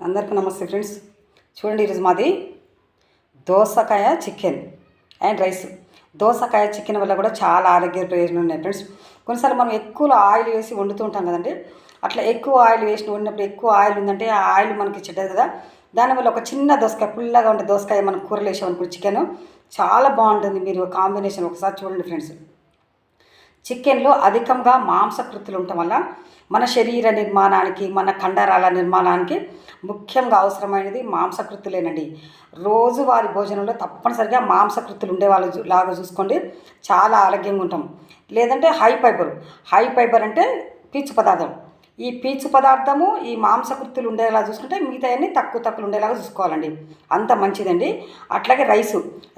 అందరికీ నమస్తే ఫ్రెండ్స్. చూడండి, ఈరోజు మాది దోసకాయ చికెన్ అండ్ రైస్. దోసకాయ చికెన్ వల్ల కూడా చాలా ఆరోగ్య ప్రయోజనాలు ఉన్నాయి ఫ్రెండ్స్. కొన్నిసార్లు మనం ఎక్కువ ఆయిల్ వేసి వండుతూ ఉంటాం కదండి. అట్లా ఎక్కువ ఆయిల్ వేసి వండినప్పుడు ఎక్కువ ఆయిల్ ఉందంటే ఆ ఆయిల్ మనకి చెడ్డది కదా. దానివల్ల ఒక చిన్న దోసకాయ, పుల్లగా ఉండే దోసకాయ మనం కూరలు వేసామనుకో చికెన్ చాలా బాగుంటుంది. మీరు కాంబినేషన్ ఒకసారి చూడండి ఫ్రెండ్స్. చికెన్లో అధికంగా మాంసకృతులు ఉండటం వల్ల మన శరీర నిర్మాణానికి, మన కండరాల నిర్మాణానికి ముఖ్యంగా అవసరమైనది మాంసకృతులేనండి. రోజువారి భోజనంలో తప్పనిసరిగా మాంసకృతులు ఉండేవాళ్ళు లాగా చూసుకోండి, చాలా ఆరోగ్యంగా ఉంటాం. లేదంటే హై ఫైబర్ అంటే పీచు పదార్థం. ఈ పీచు పదార్థము ఈ మాంసకృతులు ఉండేలా చూసుకుంటే మిగతాయన్నీ తక్కువ ఉండేలాగా చూసుకోవాలండి. అంత మంచిదండి. అట్లాగే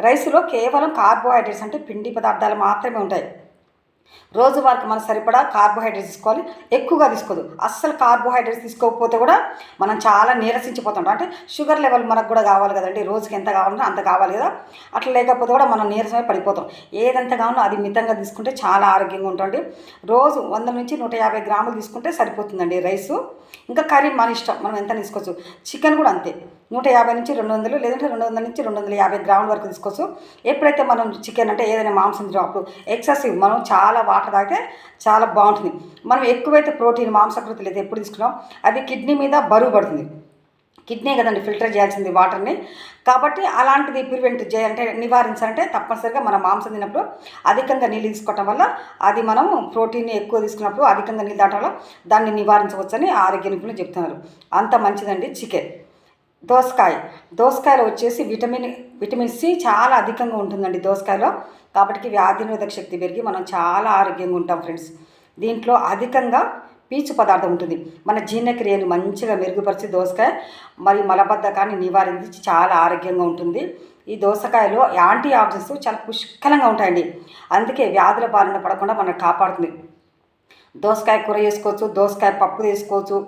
రైసులో కేవలం కార్బోహైడ్రేట్స్ అంటే పిండి పదార్థాలు మాత్రమే ఉంటాయి. రోజువారికి మనం సరిపడా కార్బోహైడ్రేట్స్ తీసుకోవాలి, ఎక్కువగా తీసుకోదు. అస్సలు కార్బోహైడ్రేట్స్ తీసుకోకపోతే కూడా మనం చాలా నీరసించిపోతుంటాం. అంటే షుగర్ లెవెల్ మనకు కూడా కావాలి కదండి, రోజుకి ఎంత కావాలంటే అంత కావాలి కదా. అట్లా లేకపోతే కూడా మనం నీరసమే పడిపోతాం. ఏదంత కావాలో అది మితంగా తీసుకుంటే చాలా ఆరోగ్యంగా ఉంటుంది. రోజు 100 నుంచి 150 గ్రాములు తీసుకుంటే సరిపోతుందండి రైసు. ఇంకా కర్రీ మన ఇష్టం, మనం ఎంత తీసుకోవచ్చు. చికెన్ కూడా అంతే, 150 నుంచి 200, లేదంటే 200 నుంచి 250 గ్రాముల వరకు తీసుకోవచ్చు. ఎప్పుడైతే మనం చికెన్ అంటే ఏదైనా మాంసం అప్పుడు ఎక్సెసివ్ మనం చాలా వాటర్ తాగితే చాలా బాగుంటుంది. మనం ఎక్కువైతే ప్రోటీన్ మాంసకృతులు అయితే ఎప్పుడు తీసుకున్నాం అది కిడ్నీ మీద బరువు పడుతుంది. కిడ్నీ కదండి ఫిల్టర్ చేయాల్సింది వాటర్ని. కాబట్టి అలాంటిది ప్రివెంట్ చేయాలంటే, నివారించాలంటే తప్పనిసరిగా మనం మాంసం తిన్నప్పుడు అధికంగా నీళ్ళు తీసుకోవటం వల్ల అది మనం ప్రోటీన్ని ఎక్కువ తీసుకున్నప్పుడు అధికంగా నీళ్ళు దాటం వల్ల దాన్ని నివారించవచ్చని ఆరోగ్య నిపుణులు చెప్తున్నారు. అంత మంచిదండి చికెన్. దోసకాయలో వచ్చేసి విటమిన్ సి చాలా అధికంగా ఉంటుందండి దోసకాయలో. కాబట్టి వ్యాధి నిరోధక శక్తి పెరిగి మనం చాలా ఆరోగ్యంగా ఉంటాం ఫ్రెండ్స్. దీంట్లో అధికంగా పీచు పదార్థం ఉంటుంది. మన జీర్ణక్రియని మంచిగా మెరుగుపరిచి దోసకాయ మరి మలబద్ధకాన్ని నివారించి చాలా ఆరోగ్యంగా ఉంటుంది. ఈ దోసకాయలో యాంటీ ఆక్సిడెంట్స్ చాలా పుష్కలంగా ఉంటాయండి. అందుకే వ్యాధుల బారిన పడకుండా మనకు కాపాడుతుంది. దోసకాయ కూర చేసుకోవచ్చు, దోసకాయ పప్పు చేసుకోవచ్చు,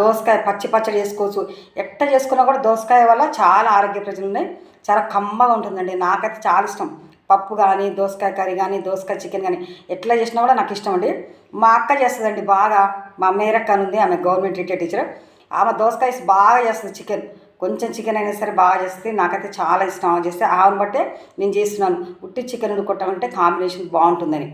దోసకాయ పచ్చడి చేసుకోవచ్చు. ఎట్ట చేసుకున్నా కూడా దోసకాయ వల్ల చాలా ఆరోగ్య ప్రయోజనాలు ఉన్నాయి. చాలా కమ్మగా ఉంటుందండి. నాకైతే చాలా ఇష్టం. పప్పు కానీ, దోసకాయ కర్రీ కానీ, దోసకాయ చికెన్ కానీ ఎట్లా చేసినా కూడా నాకు ఇష్టం అండి. మా అక్క చేస్తుందండి బాగా. మా మేరక్క అని ఉంది, ఆమె గవర్నమెంట్ రిటైర్డ్ టీచర్. ఆమె దోసకాయ బాగా చేస్తుంది. కొంచెం చికెన్ అయినా సరే బాగా చేస్తుంది. నాకైతే చాలా ఇష్టం. ఆమె చేస్తే ఆమెను బట్టే నేను చేస్తున్నాను. ఉట్టి చికెన్ ఉడుకొట్టామంటే కాంబినేషన్ బాగుంటుందని.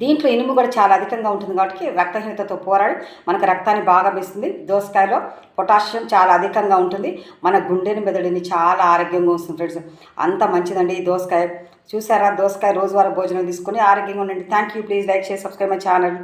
దీంట్లో ఇనుము కూడా చాలా అధికంగా ఉంటుంది కాబట్టి రక్తహీనతతో పోరాడి మనకు రక్తాన్ని బాగా పెంచుతుంది. దోసకాయలో పొటాషియం చాలా అధికంగా ఉంటుంది. మన గుండెని మెదడుని చాలా ఆరోగ్యంగా వస్తుంది ఫ్రెండ్స్. అంత మంచిదండి ఈ దోసకాయ. చూసారా, దోసకాయ రోజువారీ భోజనం తీసుకొని ఆరోగ్యంగా ఉండండి. Thank you. Please like, share, subscribe my channel.